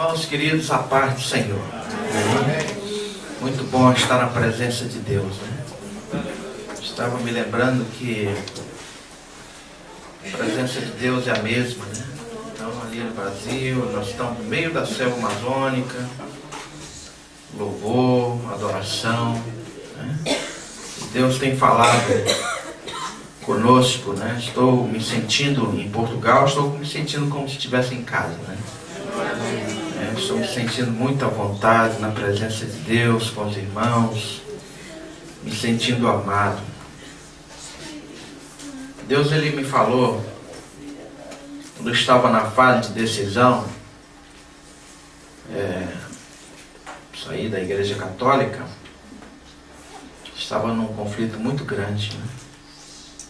Irmãos queridos, a paz do Senhor. Muito bom estar na presença de Deus, né? Estava me lembrando que a presença de Deus é a mesma, né? Então ali no Brasil, nós estamos no meio da selva amazônica, louvor, adoração, né? Deus tem falado conosco, né? Estou me sentindo em Portugal, estou me sentindo como se estivesse em casa, né? Estou me sentindo muito à vontade na presença de Deus, com os irmãos, me sentindo amado. Deus, Ele me falou, quando eu estava na fase de decisão, saí da Igreja Católica, estava num conflito muito grande, né?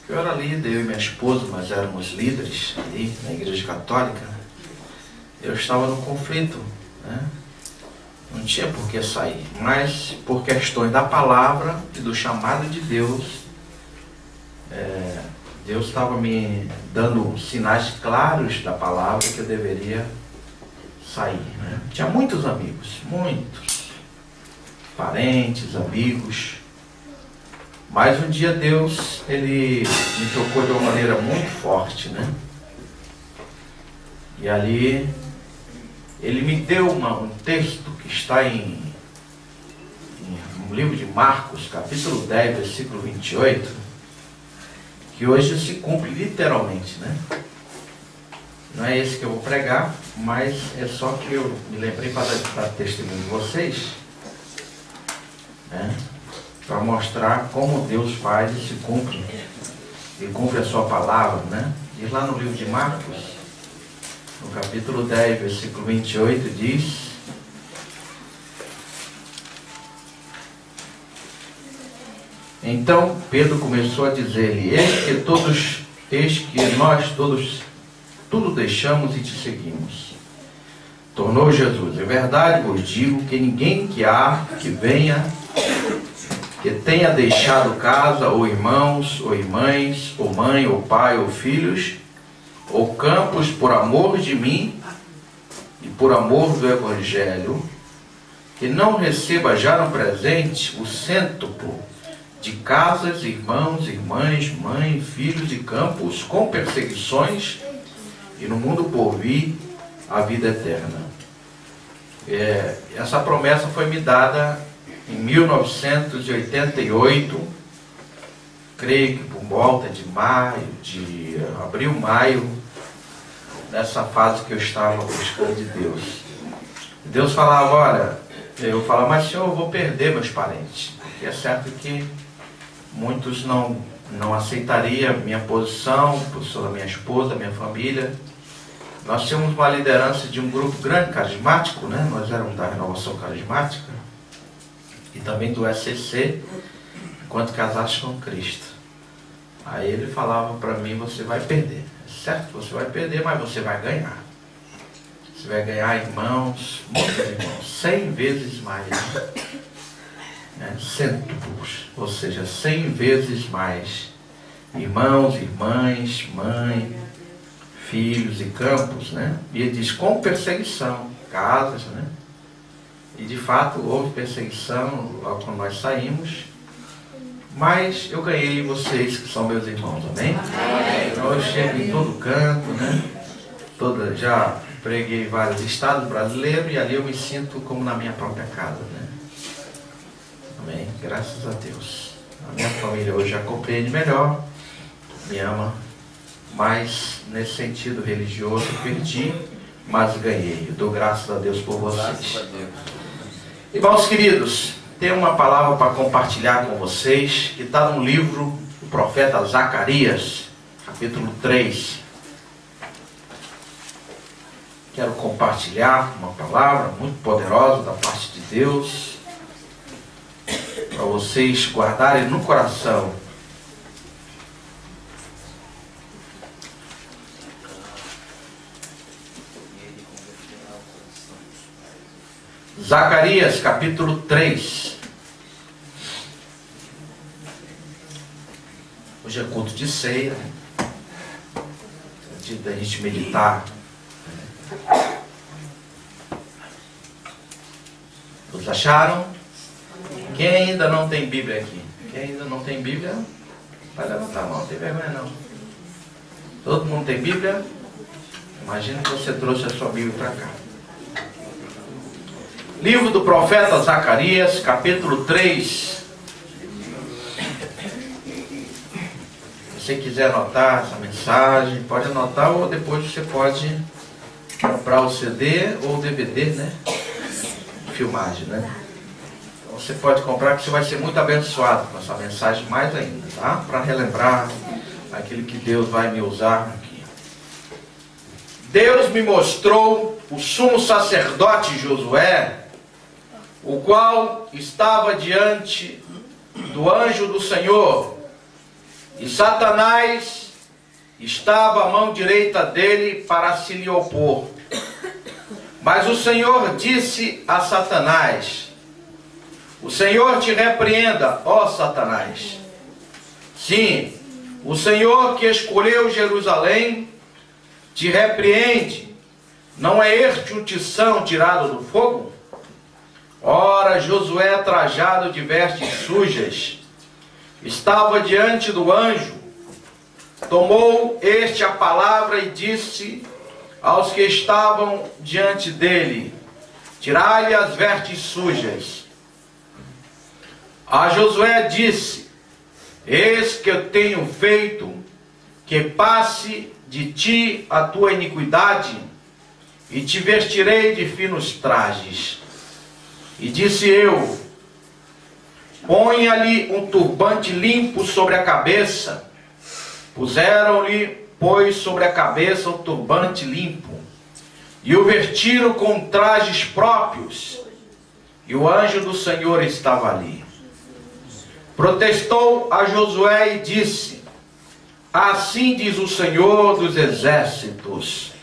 Eu era líder, eu e minha esposa, mas éramos líderes ali na Igreja Católica. Eu estava num conflito, né? Não tinha por que sair, mas por questões da palavra e do chamado de Deus, Deus estava me dando sinais claros da palavra que eu deveria sair, né? Tinha muitos amigos, muitos parentes, amigos, mas um dia Deus, Ele me tocou de uma maneira muito forte, né? E ali Ele me deu um texto que está no livro de Marcos, capítulo 10, versículo 28, que hoje se cumpre literalmente, né? Não é esse que eu vou pregar, mas é só que eu me lembrei para dar testemunho de vocês, né? Para mostrar como Deus faz e se cumpre, e cumpre a sua palavra, né? Diz lá no livro de Marcos, no capítulo 10, versículo 28, diz: Então Pedro começou a dizer-lhe: eis que nós todos tudo deixamos e te seguimos. Tornou Jesus: é verdade vos digo que ninguém que tenha deixado casa, ou irmãos, ou irmãs, ou mãe, ou pai, ou filhos, ou campos por amor de mim e por amor do Evangelho, que não receba já no presente o cêntuplo de casas, irmãos, irmãs, mãe, filhos e campos, com perseguições, e no mundo por vir a vida eterna. Essa promessa foi me dada em 1988, creio que por volta de abril, maio, nessa fase que eu estava buscando de Deus. Deus falava: olha, eu falava: mas Senhor, eu vou perder meus parentes. E é certo que muitos não aceitariam minha posição, a posição da minha esposa, da minha família. Nós tínhamos uma liderança de um grupo grande, carismático, né? Nós éramos da Renovação Carismática e também do SCC, enquanto casados com Cristo. Aí ele falava para mim: você vai perder. É certo, você vai perder, mas você vai ganhar. Você vai ganhar irmãos, muitos irmãos, 100 vezes mais, né? Cêntuplos, ou seja, 100 vezes mais irmãos, irmãs, mãe, filhos e campos, né? E ele diz: com perseguição, casas, né? E de fato houve perseguição logo quando nós saímos, mas eu ganhei vocês que são meus irmãos, amém? Então eu chego em todo canto, né? Já preguei em vários estados brasileiros e ali eu me sinto como na minha própria casa, né? Amém? Graças a Deus. A minha família hoje já compreende melhor, me ama, mas nesse sentido religioso perdi, mas ganhei. Eu dou graças a Deus por vocês. Irmãos queridos, tenho uma palavra para compartilhar com vocês, que está no livro do profeta Zacarias, capítulo 3. Quero compartilhar uma palavra muito poderosa da parte de Deus, para vocês guardarem no coração. Zacarias capítulo 3. Hoje é culto de ceia, dia da gente meditar acharam? Quem ainda não tem Bíblia aqui? Quem ainda não tem Bíblia, vai levantar a mão, não tem vergonha não. Todo mundo tem Bíblia? Imagina que você trouxe a sua Bíblia para cá. Livro do profeta Zacarias, capítulo 3. Se você quiser anotar essa mensagem, pode anotar, ou depois você pode comprar o CD ou o DVD, né? Filmagem, né? Então você pode comprar, que você vai ser muito abençoado com essa mensagem mais ainda, tá? Para relembrar aquilo que Deus vai me usar aqui. Deus me mostrou o sumo sacerdote Josué, o qual estava diante do anjo do Senhor, e Satanás estava à mão direita dele para se lhe opor. Mas o Senhor disse a Satanás: o Senhor te repreenda, ó Satanás. Sim, o Senhor que escolheu Jerusalém te repreende. Não é este um tição tirado do fogo? Ora, Josué, trajado de vestes sujas, estava diante do anjo. Tomou este a palavra e disse aos que estavam diante dele: tirai-lhe as vestes sujas. A Josué disse: eis que eu tenho feito que passe de ti a tua iniquidade, e te vestirei de finos trajes. E disse eu: ponha-lhe um turbante limpo sobre a cabeça. Puseram-lhe, pois, sobre a cabeça um turbante limpo, e o vestiram com trajes próprios, e o anjo do Senhor estava ali. Protestou a Josué e disse: assim diz o Senhor dos exércitos,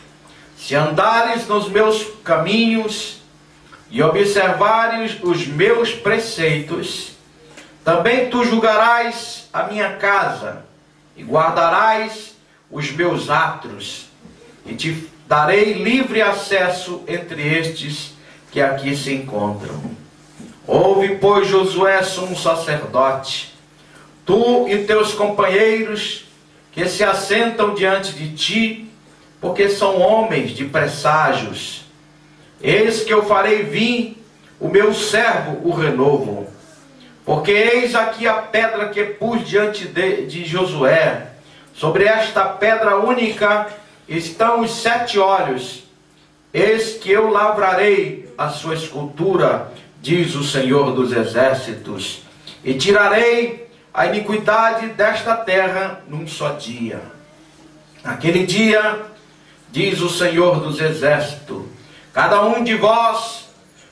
se andares nos meus caminhos e observares os meus preceitos, também tu julgarás a minha casa, e guardarás os meus atos, e te darei livre acesso entre estes que aqui se encontram. Ouve, pois, Josué, sumo sacerdote, tu e teus companheiros que se assentam diante de ti, porque são homens de presságios. Eis que eu farei vir o meu servo, o renovo. Porque eis aqui a pedra que pus diante de Josué. Sobre esta pedra única estão os 7 olhos. Eis que eu lavrarei a sua escultura, diz o Senhor dos exércitos, e tirarei a iniquidade desta terra num só dia. Naquele dia, diz o Senhor dos exércitos, cada um de vós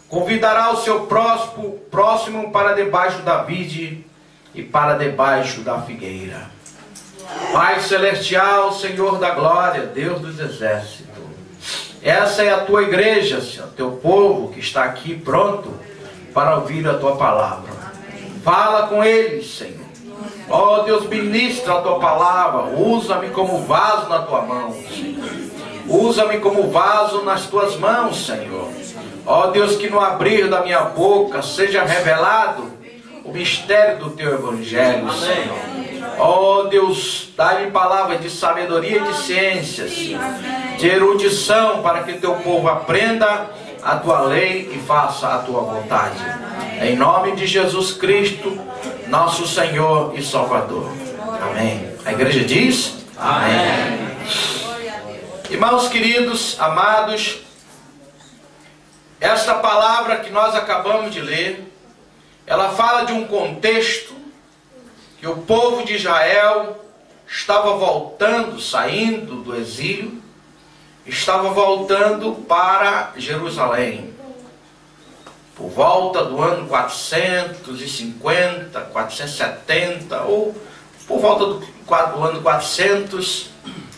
convidará o seu próximo para debaixo da vide e para debaixo da figueira. Pai celestial, Senhor da glória, Deus dos exércitos, essa é a tua igreja, Senhor, teu povo que está aqui pronto para ouvir a tua palavra. Fala com eles, Senhor. Ó Deus, ministra a tua palavra. Usa-me como vaso na tua mão, Senhor. Usa-me como vaso nas tuas mãos, Senhor. Ó Deus, que no abrir da minha boca seja revelado o mistério do teu evangelho, Senhor. Ó Deus, dá-me palavra de sabedoria e de ciências, de erudição, para que teu povo aprenda a tua lei e faça a tua vontade. Em nome de Jesus Cristo, nosso Senhor e Salvador. Amém. A igreja diz? Amém. Irmãos queridos, amados, esta palavra que nós acabamos de ler, ela fala de um contexto que o povo de Israel estava voltando, saindo do exílio, estava voltando para Jerusalém. Por volta do ano 450, 470, ou por volta do ano 400,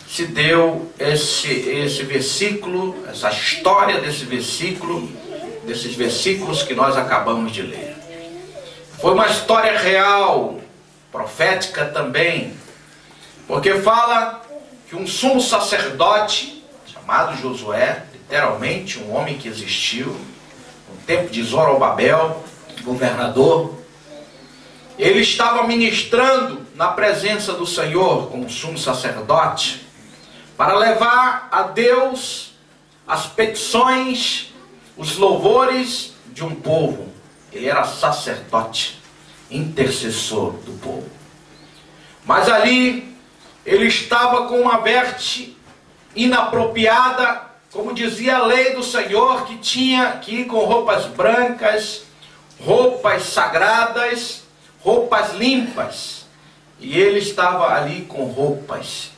se deu esse versículo, essa história desse versículo, desses versículos que nós acabamos de ler. Foi uma história real, profética também, porque fala que um sumo sacerdote, chamado Josué, literalmente um homem que existiu, no tempo de Zorobabel, governador. Ele estava ministrando na presença do Senhor como sumo sacerdote, para levar a Deus as petições, os louvores de um povo. Ele era sacerdote, intercessor do povo. Mas ali ele estava com uma veste inapropriada, como dizia a lei do Senhor, que tinha que ir com roupas brancas, roupas sagradas, roupas limpas. E ele estava ali com roupas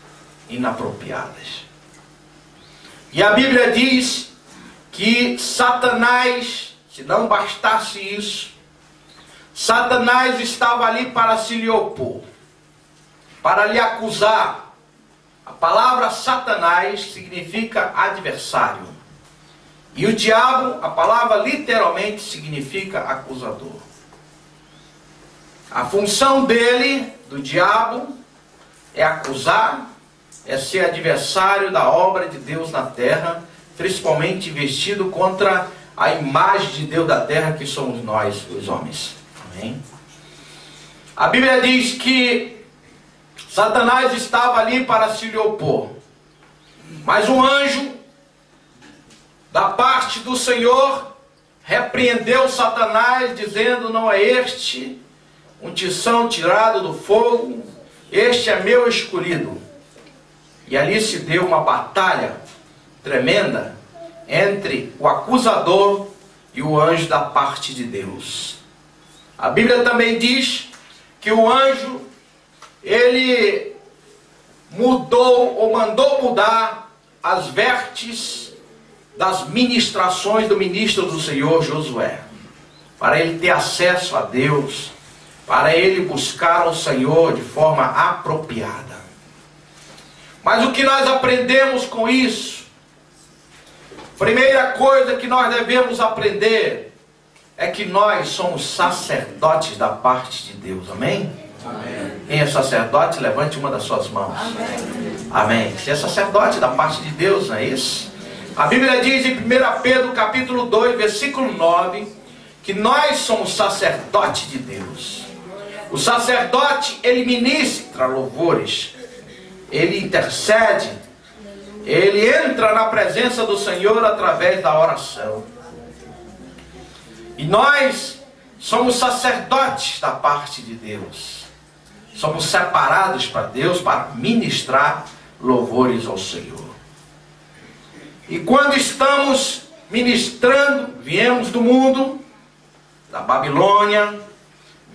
inapropriadas. E a Bíblia diz que Satanás, se não bastasse isso, Satanás estava ali para se lhe opor, para lhe acusar. A palavra Satanás significa adversário. E o diabo, a palavra literalmente significa acusador. A função dele, do diabo, é acusar, é ser adversário da obra de Deus na terra, principalmente investido contra a imagem de Deus da terra, que somos nós, os homens. Amém? A Bíblia diz que Satanás estava ali para se lhe opor. Mas um anjo da parte do Senhor repreendeu Satanás, dizendo: não é este um tição tirado do fogo, este é meu escolhido. E ali se deu uma batalha tremenda entre o acusador e o anjo da parte de Deus. A Bíblia também diz que o anjo, ele mudou ou mandou mudar as vestes das ministrações do ministro do Senhor Josué, para ele ter acesso a Deus, para ele buscar o Senhor de forma apropriada. Mas o que nós aprendemos com isso? Primeira coisa que nós devemos aprender é que nós somos sacerdotes da parte de Deus. Amém? Amém. Quem é sacerdote, levante uma das suas mãos. Amém. Amém. Você é sacerdote da parte de Deus, não é isso? A Bíblia diz em 1 Pedro capítulo 2, versículo 9, que nós somos sacerdotes de Deus. O sacerdote, ele ministra louvores, ele intercede, ele entra na presença do Senhor através da oração. E nós somos sacerdotes da parte de Deus. Somos separados para Deus para ministrar louvores ao Senhor. E quando estamos ministrando, viemos do mundo, da Babilônia,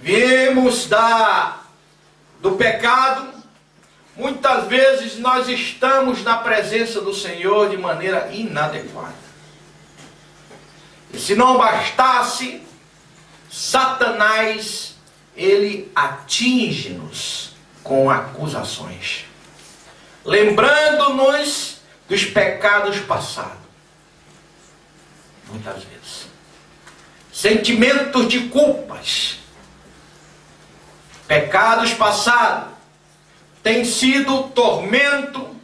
viemos do pecado. Muitas vezes nós estamos na presença do Senhor de maneira inadequada. E se não bastasse, Satanás, ele atinge-nos com acusações, lembrando-nos dos pecados passados. Muitas vezes. Sentimentos de culpas. Pecados passados tem sido tormento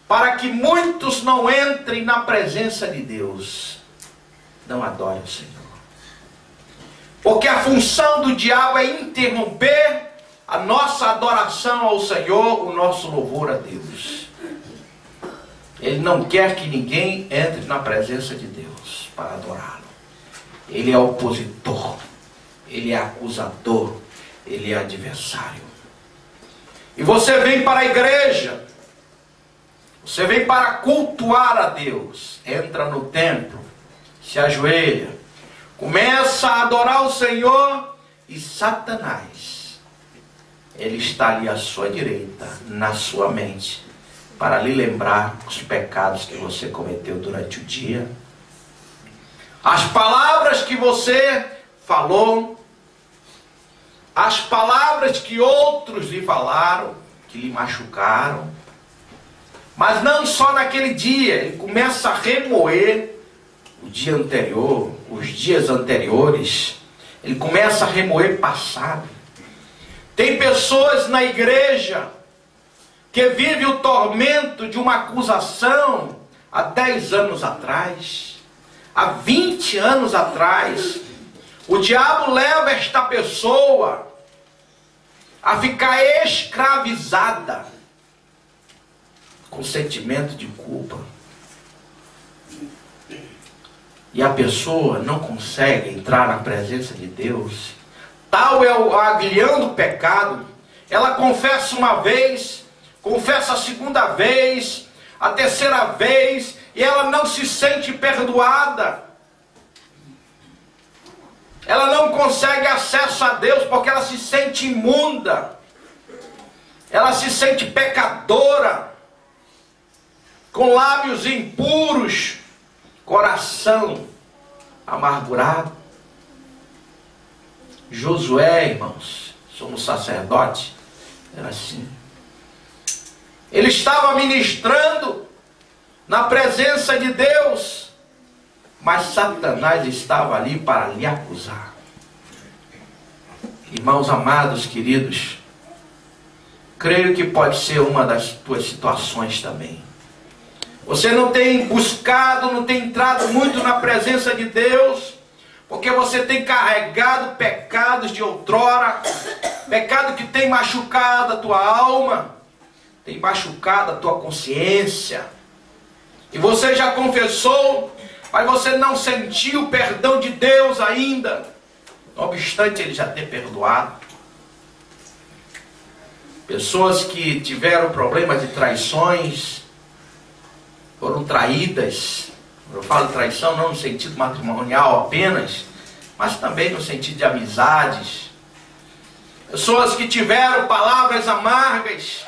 para que muitos não entrem na presença de Deus. Não adorem o Senhor. Porque a função do diabo é interromper a nossa adoração ao Senhor, o nosso louvor a Deus. Ele não quer que ninguém entre na presença de Deus para adorá-lo. Ele é opositor, ele é acusador, ele é adversário. E você vem para a igreja, você vem para cultuar a Deus, entra no templo, se ajoelha, começa a adorar o Senhor, e Satanás, ele está ali à sua direita, na sua mente, para lhe lembrar os pecados que você cometeu durante o dia, as palavras que você falou, as palavras que outros lhe falaram, que lhe machucaram. Mas não só naquele dia, ele começa a remoer o dia anterior, os dias anteriores. Ele começa a remoer passado. Tem pessoas na igreja que vivem o tormento de uma acusação há 10 anos atrás, há 20 anos atrás, o diabo leva esta pessoa a ficar escravizada com sentimento de culpa. E a pessoa não consegue entrar na presença de Deus. Tal é o aguilhão do pecado. Ela confessa uma vez, confessa a segunda vez, a terceira vez, e ela não se sente perdoada. Ela não consegue acesso a Deus porque ela se sente imunda. Ela se sente pecadora, com lábios impuros, coração amargurado. Josué, irmãos, somos sacerdote, era assim. Ele estava ministrando na presença de Deus, mas Satanás estava ali para lhe acusar. Irmãos amados, queridos, creio que pode ser uma das tuas situações também. Você não tem buscado, não tem entrado muito na presença de Deus, porque você tem carregado pecados de outrora, pecado que tem machucado a tua alma, tem machucado a tua consciência. E você já confessou, mas você não sentiu o perdão de Deus ainda, não obstante Ele já ter perdoado. Pessoas que tiveram problemas de traições, foram traídas. Eu falo traição não no sentido matrimonial apenas, mas também no sentido de amizades. Pessoas que tiveram palavras amargas,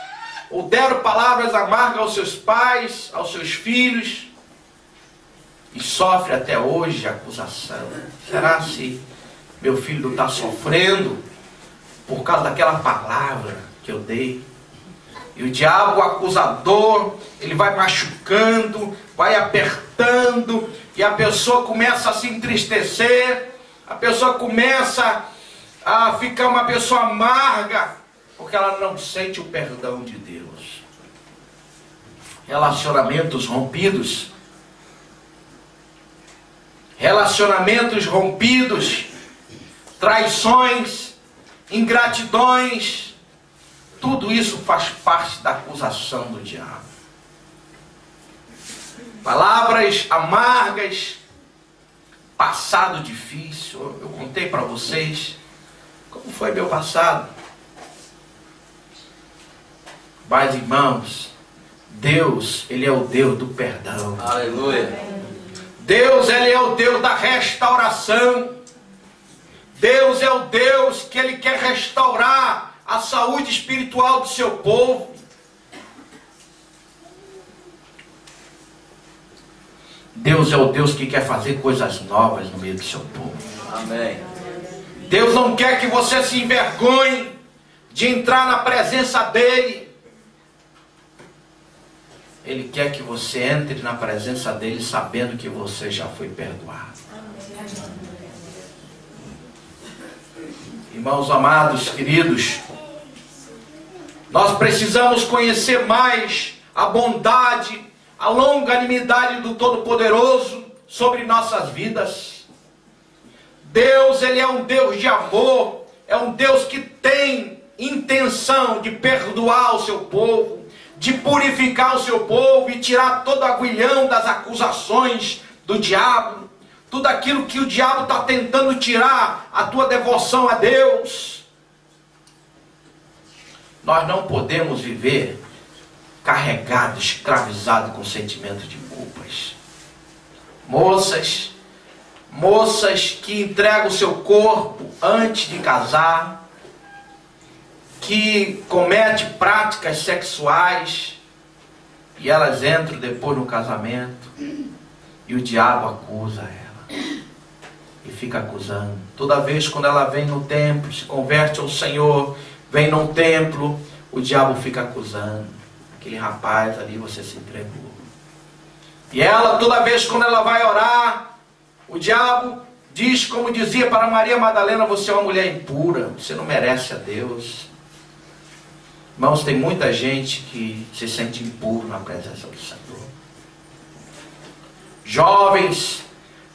ou deram palavras amargas aos seus pais, aos seus filhos, e sofre até hoje a acusação. Será se meu filho não está sofrendo por causa daquela palavra que eu dei? E o diabo, o acusador, ele vai machucando, vai apertando, e a pessoa começa a se entristecer, a pessoa começa a ficar uma pessoa amarga, porque ela não sente o perdão de Deus. Relacionamentos rompidos, traições, ingratidões, tudo isso faz parte da acusação do diabo. Palavras amargas, passado difícil. Eu contei para vocês como foi meu passado. Mas, irmãos, Deus, Ele é o Deus do perdão. Aleluia. Deus, Ele é o Deus da restauração. Deus é o Deus que Ele quer restaurar a saúde espiritual do seu povo. Deus é o Deus que quer fazer coisas novas no meio do seu povo. Amém. Deus não quer que você se envergonhe de entrar na presença dEle. Ele quer que você entre na presença dEle sabendo que você já foi perdoado. Irmãos amados, queridos, nós precisamos conhecer mais a bondade, a longanimidade do Todo-Poderoso sobre nossas vidas. Deus, Ele é um Deus de amor, é um Deus que tem intenção de perdoar o seu povo, de purificar o seu povo e tirar todo o aguilhão das acusações do diabo, tudo aquilo que o diabo está tentando tirar a tua devoção a Deus. Nós não podemos viver carregado, escravizado com sentimento de culpas. Moças que entregam o seu corpo antes de casar, que cometem práticas sexuais e elas entram depois no casamento e o diabo acusa ela e fica acusando. Toda vez quando ela vem no templo, se converte ao Senhor, vem no templo, o diabo fica acusando. Aquele rapaz ali, você se entregou. E ela, toda vez quando ela vai orar, o diabo diz, como dizia para Maria Madalena: você é uma mulher impura, você não merece a Deus. Irmãos, tem muita gente que se sente impuro na presença do Senhor. Jovens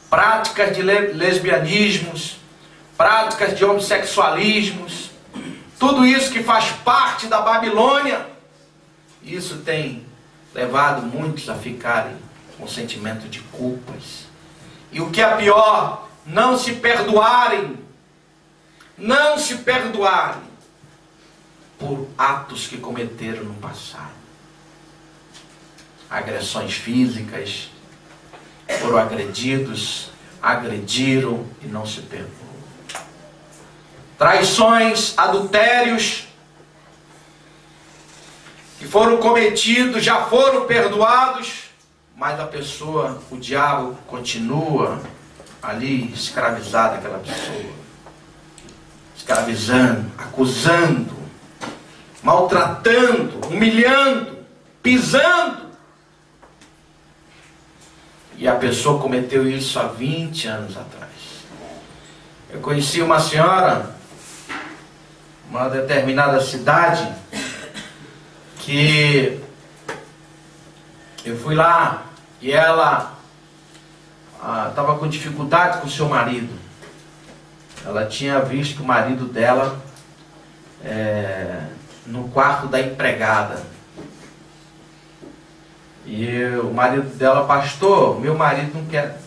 práticas de lesbianismos, práticas de homossexualismos, tudo isso que faz parte da Babilônia. Isso tem levado muitos a ficarem com sentimento de culpas. E o que é pior, não se perdoarem por atos que cometeram no passado. Agressões físicas, foram agredidos, agrediram e não se perdoam. Traições, adultérios que foram cometidos, já foram perdoados, mas a pessoa, o diabo continua ali escravizado aquela pessoa, escravizando, acusando, maltratando, humilhando, pisando. E a pessoa cometeu isso há 20 anos atrás. Eu conheci uma senhora, uma determinada cidade, que eu fui lá e ela estava com dificuldade com o seu marido. Ela tinha visto o marido dela no quarto da empregada. E o marido dela: pastor, meu marido não quer,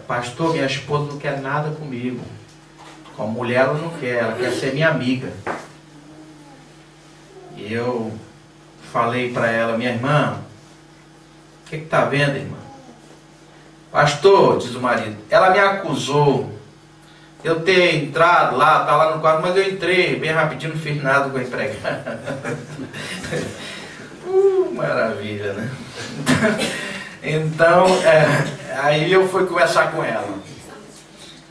pastor, minha esposa não quer nada comigo. Com a mulher ela não quer, ela quer ser minha amiga. E eu falei para ela: minha irmã, o que está vendo, irmã? Pastor, diz o marido, ela me acusou de eu ter entrado lá, tá lá no quarto, mas eu entrei bem rapidinho, não fiz nada com a empregada. Maravilha, né? Então, aí eu fui conversar com ela.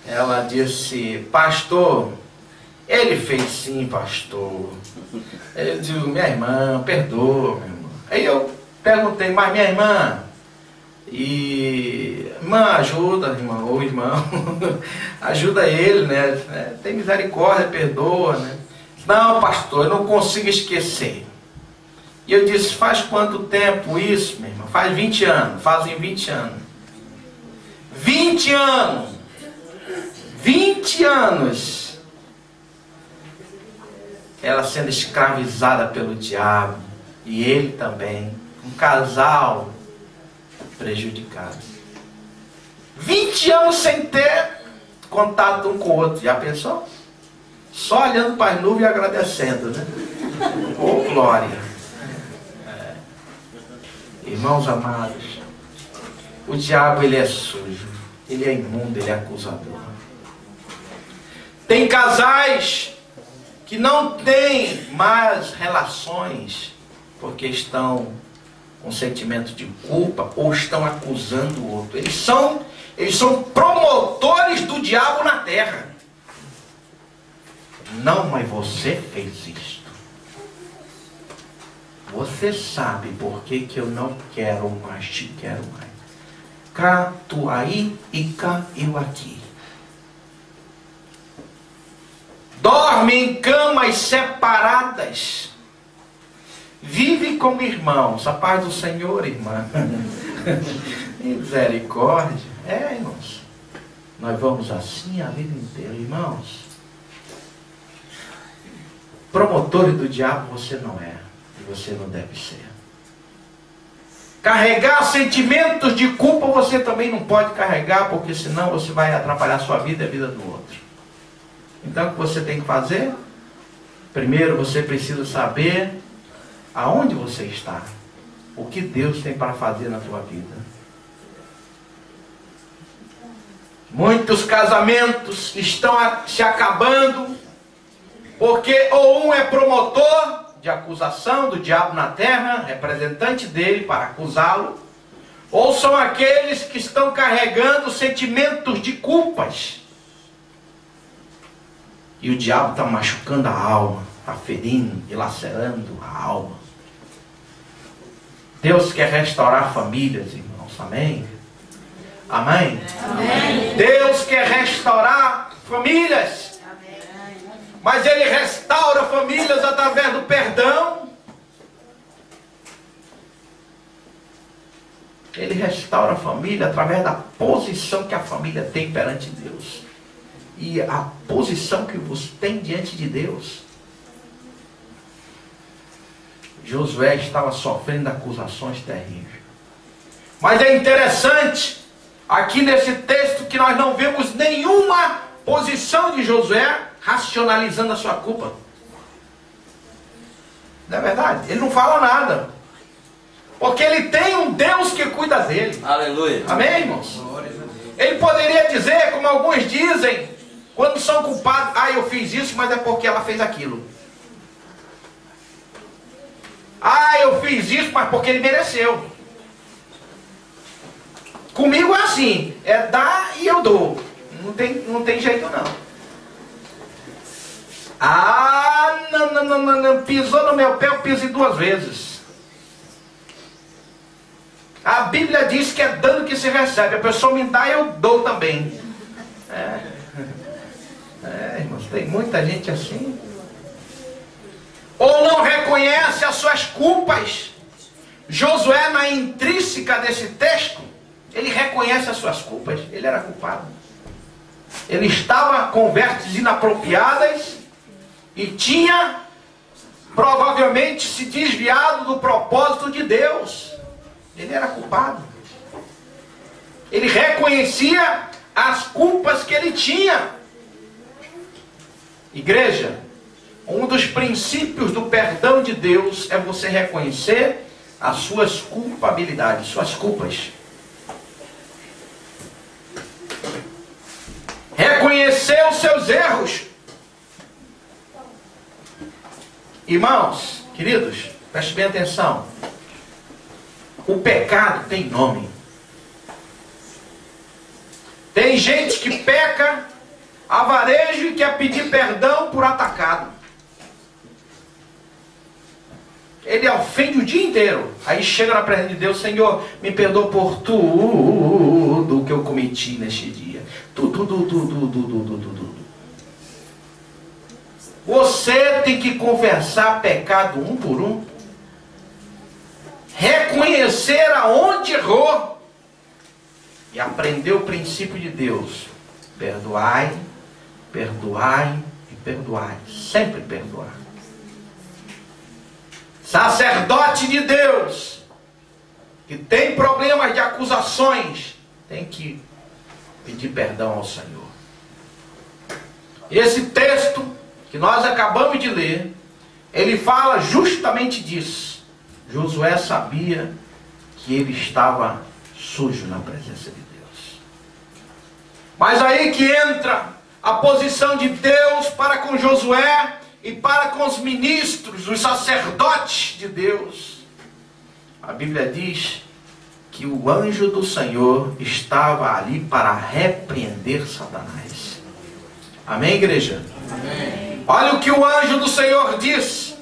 Ela disse: pastor, ele fez sim, pastor. Eu digo: minha irmã, perdoa, minha irmã. Aí eu perguntei: mas minha irmã, irmã, ajuda, irmão, ou irmão, ajuda ele, né? Tem misericórdia, perdoa, né? Não, pastor, eu não consigo esquecer. E eu disse: faz quanto tempo isso, minha irmã? Faz 20 anos, fazem 20 anos. 20 anos! 20 anos! Ela sendo escravizada pelo diabo, e ele também, um casal prejudicado. 20 anos sem ter contato um com o outro, já pensou? Só olhando para as nuvens e agradecendo, né? Oh, glória! Irmãos amados, o diabo, ele é sujo, ele é imundo, ele é acusador. Tem casais que não têm mais relações porque estão com sentimento de culpa ou estão acusando o outro. Eles são promotores do diabo na terra. Não, mas você fez isto. Você sabe por que eu não quero mais, te quero mais. Cá, tu aí e cá, eu aqui. Dorme em camas separadas. Vive como irmãos. A paz do Senhor, irmã. Misericórdia. Irmãos. Nós vamos assim a vida inteira, irmãos. Promotores do diabo você não é. E você não deve ser. Carregar sentimentos de culpa você também não pode carregar, porque senão você vai atrapalhar a sua vida e a vida do outro. Então o que você tem que fazer? Primeiro você precisa saber aonde você está. O que Deus tem para fazer na tua vida. Muitos casamentos estão se acabando porque ou um é promotor de acusação do diabo na terra, representante dele para acusá-lo, ou são aqueles que estão carregando sentimentos de culpas. E o diabo está machucando a alma, está ferindo e lacerando a alma. Deus quer restaurar famílias, irmãos, amém? Amém? Amém. Deus quer restaurar famílias. Mas Ele restaura famílias através do perdão. Ele restaura a família através da posição que a família tem perante Deus. E a posição que você tem diante de Deus. Josué estava sofrendo acusações terríveis. Mas é interessante, aqui nesse texto, que nós não vemos nenhuma posição de Josué racionalizando a sua culpa. Não é verdade? Ele não fala nada. Porque ele tem um Deus que cuida dele. Aleluia. Amém, irmãos? Ele poderia dizer, como alguns dizem, quando são culpados: ah, eu fiz isso, mas é porque ela fez aquilo. Ah, eu fiz isso, mas porque ele mereceu. Comigo é assim, é dar e eu dou. Não tem jeito não. Ah, não, pisou no meu pé, eu pisei 2 vezes. A Bíblia diz que é dando que se recebe. A pessoa me dá e eu dou também. Irmãos, tem muita gente assim. Ou não reconhece as suas culpas. Josué, na intrínseca desse texto, ele reconhece as suas culpas. Ele era culpado. Ele estava com vestes inapropriadas e tinha provavelmente se desviado do propósito de Deus. Ele era culpado. Ele reconhecia as culpas que ele tinha. Igreja, um dos princípios do perdão de Deus é você reconhecer as suas culpabilidades, suas culpas. Reconhecer os seus erros. Irmãos, queridos, preste bem atenção. O pecado tem nome. Tem gente que peca a varejo e quer pedir perdão por atacado. Ele ofende o dia inteiro. Aí chega na presença de Deus: Senhor, me perdoa por tudo que eu cometi neste dia. Tudo. Você tem que confessar pecado um por um. Reconhecer aonde errou. E aprender o princípio de Deus. Perdoai, perdoai e perdoai. Sempre perdoar. Sacerdote de Deus, que tem problemas de acusações, tem que pedir perdão ao Senhor. Esse texto que nós acabamos de ler, ele fala justamente disso. Josué sabia que ele estava sujo na presença de Deus. Mas aí que entra a posição de Deus para com Josué e para com os ministros, os sacerdotes de Deus. A Bíblia diz que o anjo do Senhor estava ali para repreender Satanás. Amém, igreja? Amém. Olha o que o anjo do Senhor diz: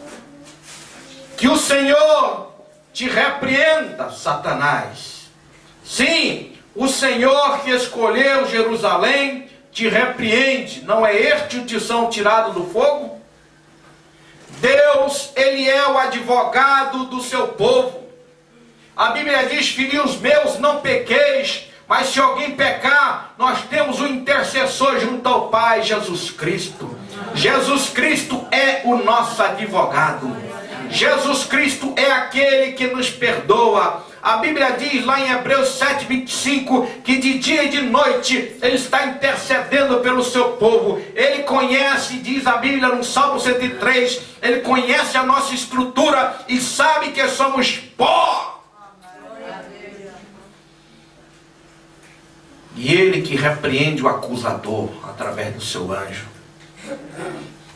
que o Senhor te repreenda, Satanás. Sim, o Senhor que escolheu Jerusalém te repreende. Não é este o tição tirado do fogo? Deus, Ele é o advogado do seu povo. A Bíblia diz: filhinhos meus, não pequeis, mas se alguém pecar, nós temos um intercessor junto ao Pai, Jesus Cristo. Jesus Cristo é o nosso advogado. Jesus Cristo é aquele que nos perdoa. A Bíblia diz lá em Hebreus 7:25 que de dia e de noite Ele está intercedendo pelo seu povo. Ele conhece, diz a Bíblia no Salmo 103, Ele conhece a nossa estrutura e sabe que somos pó. E Ele que repreende o acusador através do seu anjo.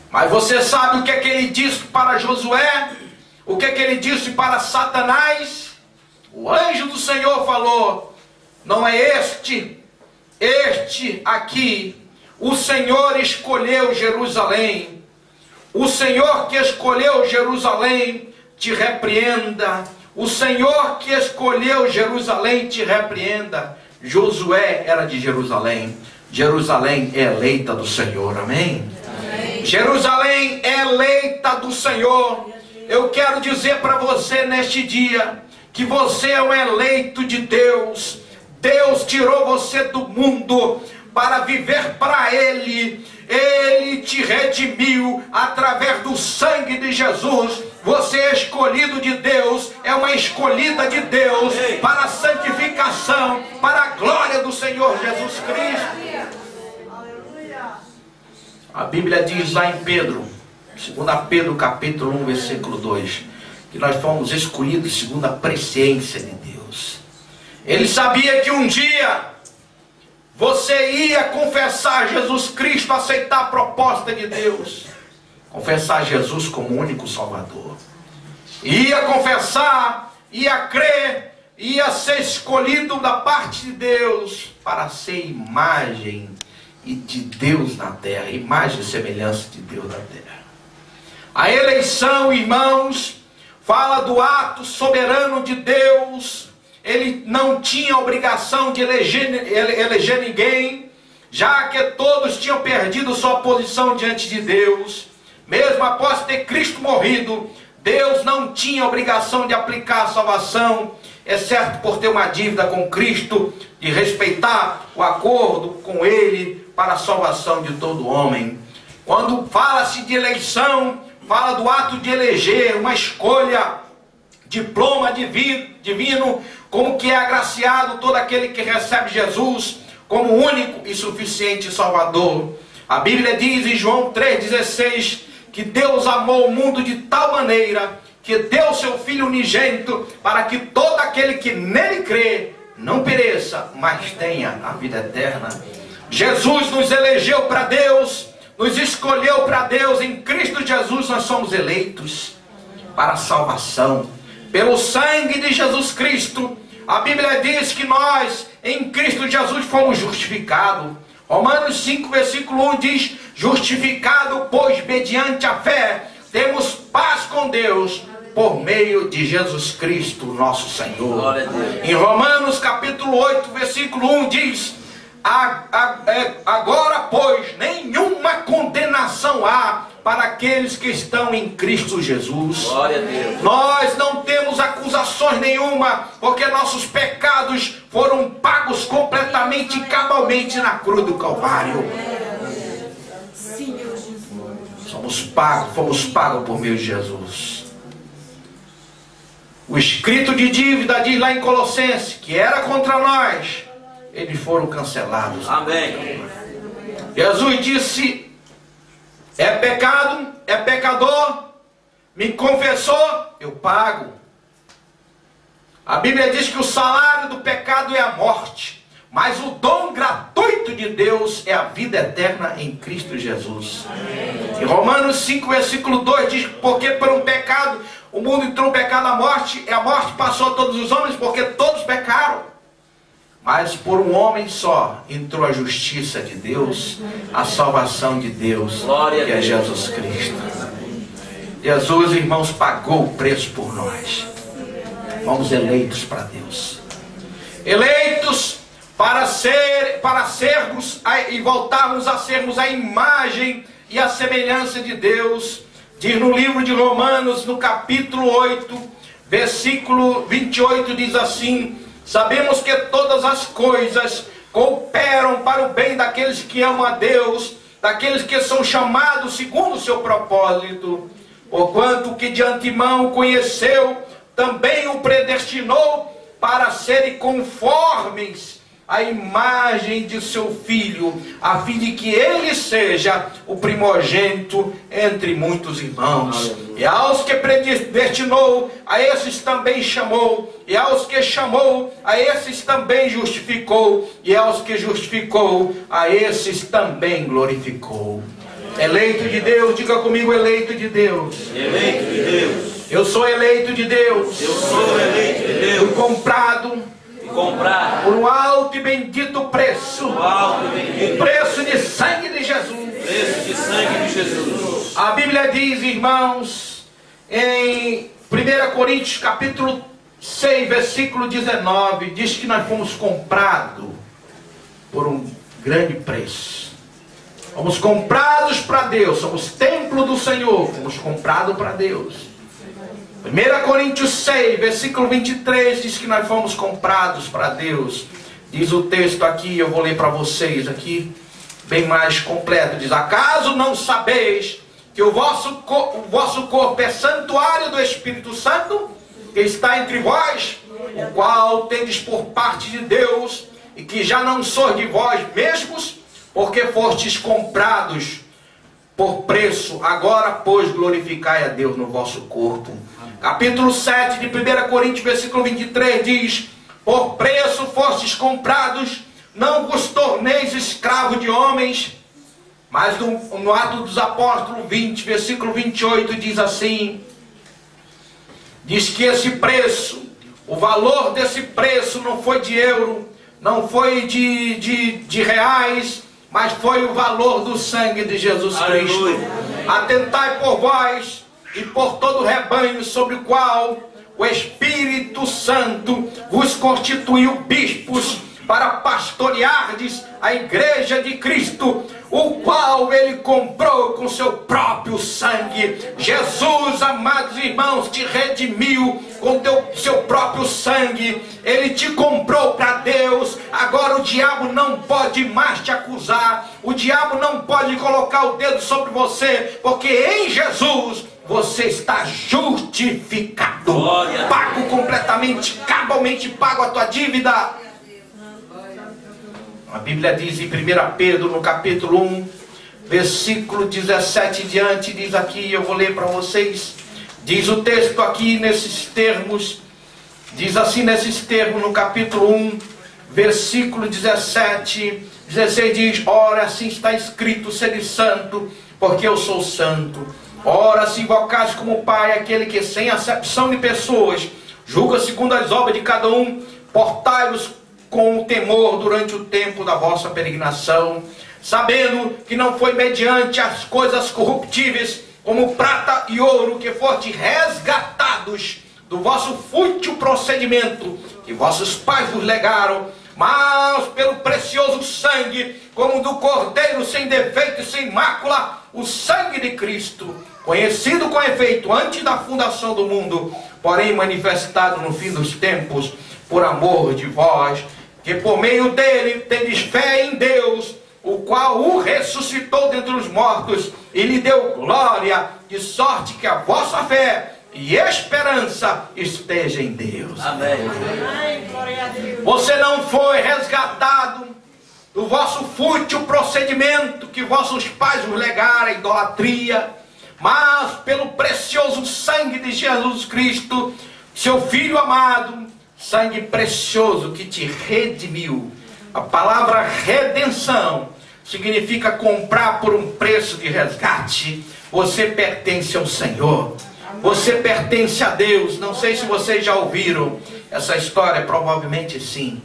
Mas você sabe o que é que Ele disse para Josué? O que é que Ele disse para Satanás? O anjo do Senhor falou: não é este aqui. O Senhor escolheu Jerusalém. O Senhor que escolheu Jerusalém te repreenda. O Senhor que escolheu Jerusalém te repreenda. Josué era de Jerusalém. Jerusalém é eleita do Senhor, amém? Amém. Jerusalém é eleita do Senhor. Eu quero dizer para você neste dia que você é um eleito de Deus. Deus tirou você do mundo para viver para Ele. Ele te redimiu através do sangue de Jesus. Você é escolhido de Deus, é uma escolhida de Deus para a santificação, para a glória do Senhor Jesus Cristo. A Bíblia diz lá em Pedro, 2 Pedro capítulo 1, versículo 2, que nós fomos escolhidos segundo a presciência de Deus. Ele sabia que um dia você ia confessar Jesus Cristo, aceitar a proposta de Deus, confessar Jesus como único Salvador. Ia confessar, ia crer, ia ser escolhido da parte de Deus para ser imagem de Deus na terra, imagem e semelhança de Deus na terra. A eleição, irmãos, fala do ato soberano de Deus. Ele não tinha obrigação de eleger ninguém, já que todos tinham perdido sua posição diante de Deus. Mesmo após ter Cristo morrido, Deus não tinha obrigação de aplicar a salvação, exceto por ter uma dívida com Cristo, de respeitar o acordo com Ele para a salvação de todo homem. Quando fala-se de eleição, fala do ato de eleger, uma escolha, diploma divino, como que é agraciado todo aquele que recebe Jesus como único e suficiente Salvador. A Bíblia diz em João 3,16 que Deus amou o mundo de tal maneira que deu seu Filho unigênito para que todo aquele que nele crê não pereça, mas tenha a vida eterna. Jesus nos elegeu para Deus, nos escolheu para Deus. Em Cristo Jesus nós somos eleitos para a salvação. Pelo sangue de Jesus Cristo, a Bíblia diz que nós, em Cristo Jesus, fomos justificados. Romanos 5, versículo 1 diz: justificado, pois, mediante a fé, temos paz com Deus, por meio de Jesus Cristo, nosso Senhor. Em Romanos capítulo 8, versículo 1 diz: agora, pois, nenhuma condenação há para aqueles que estão em Cristo Jesus. Glória a Deus. Nós não temos acusações nenhuma, porque nossos pecados foram pagos completamente e cabalmente na cruz do Calvário. Fomos pagos por meio de Jesus. O escrito de dívida diz lá em Colossenses que era contra nós, eles foram cancelados. Amém. Jesus disse: é pecado, é pecador, me confessou, eu pago. A Bíblia diz que o salário do pecado é a morte, mas o dom gratuito de Deus é a vida eterna em Cristo Jesus. Em Romanos 5, versículo 2 diz: porque por um pecado o mundo entrou no pecado, a morte passou a todos os homens, porque todos pecaram. Mas por um homem só entrou a justiça de Deus, a salvação de Deus, que é Jesus Cristo. Jesus, irmãos, pagou o preço por nós. Fomos eleitos para Deus. Eleitos para sermos e voltarmos a sermos a imagem e a semelhança de Deus. Diz no livro de Romanos, no capítulo 8, versículo 28, diz assim: sabemos que todas as coisas cooperam para o bem daqueles que amam a Deus, daqueles que são chamados segundo o seu propósito. Porquanto que de antemão conheceu, também o predestinou para serem conformes à imagem de seu Filho, a fim de que ele seja o primogênito entre muitos irmãos. E aos que predestinou, a esses também chamou. E aos que chamou, a esses também justificou. E aos que justificou, a esses também glorificou. Eleito de Deus, diga comigo: eleito de Deus. Eleito de Deus. Eu sou eleito de Deus. Eu sou eleito de Deus. Fui comprado por um alto e bendito preço. O preço de sangue de Jesus. Preço de sangue de Jesus. A Bíblia diz, irmãos, em 1 Coríntios capítulo 6, versículo 19, diz que nós fomos comprados por um grande preço. Fomos comprados para Deus, somos templo do Senhor, fomos comprados para Deus. 1 Coríntios 6, versículo 23, diz que nós fomos comprados para Deus. Diz o texto aqui, eu vou ler para vocês aqui, bem mais completo. Diz: acaso não sabeis que o vosso corpo é santuário do Espírito Santo, que está entre vós, o qual tendes por parte de Deus, e que já não sois de vós mesmos, porque fostes comprados por preço. Agora, pois, glorificai a Deus no vosso corpo. Capítulo 7 de 1 Coríntios, versículo 23, diz: por preço fostes comprados, não vos torneis escravos de homens. Mas no Atos dos Apóstolos 20, versículo 28, diz assim: diz que esse preço, o valor desse preço não foi de euro, não foi de reais, mas foi o valor do sangue de Jesus Cristo. Atentai por vós e por todo o rebanho sobre o qual o Espírito Santo vos constituiu bispos para pastoreardes a igreja de Cristo, o qual ele comprou com seu próprio sangue. Jesus, amados irmãos, te redimiu com seu próprio sangue. Ele te comprou para Deus. Agora o diabo não pode mais te acusar. O diabo não pode colocar o dedo sobre você, porque em Jesus você está justificado. Pago completamente, cabalmente pago a tua dívida. A Bíblia diz em 1 Pedro, no capítulo 1, versículo 17 em diante, diz aqui, eu vou ler para vocês, diz o texto aqui nesses termos, diz assim nesses termos, no capítulo 1, versículo 17, 16 diz: ora, assim está escrito, sede santo, porque eu sou santo. Ora, se invocais como Pai aquele que sem acepção de pessoas julga segundo as obras de cada um, portai-vos com o temor durante o tempo da vossa peregrinação, sabendo que não foi mediante as coisas corruptíveis, como prata e ouro, que foste resgatados do vosso fútil procedimento que vossos pais vos legaram, mas pelo precioso sangue, como do Cordeiro sem defeito e sem mácula, o sangue de Cristo, conhecido com efeito antes da fundação do mundo, porém manifestado no fim dos tempos, por amor de vós, que por meio dele tendes fé em Deus, o qual o ressuscitou dentre os mortos e lhe deu glória, de sorte que a vossa fé e esperança esteja em Deus. Amém. Você não foi resgatado do vosso fútil procedimento que vossos pais vos legaram, a idolatria, mas pelo precioso sangue de Jesus Cristo, seu Filho amado, sangue precioso que te redimiu. A palavra redenção significa comprar por um preço de resgate. Você pertence ao Senhor, você pertence a Deus. Não sei se vocês já ouviram essa história, provavelmente sim,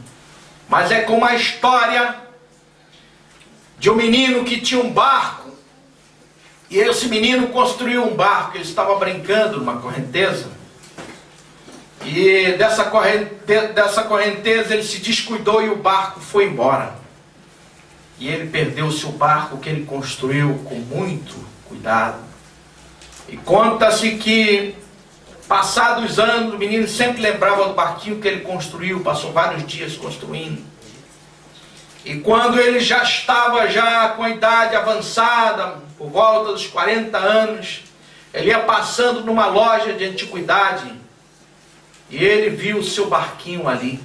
mas é como a história de um menino que tinha um barco, e esse menino construiu um barco. Ele estava brincando numa correnteza, e dessa correnteza ele se descuidou e o barco foi embora. E ele perdeu o seu barco que ele construiu com muito cuidado. E conta-se que, passados anos, o menino sempre lembrava do barquinho que ele construiu, passou vários dias construindo. E quando ele já estava com a idade avançada, por volta dos 40 anos, ele ia passando numa loja de antiguidade, e ele viu o seu barquinho ali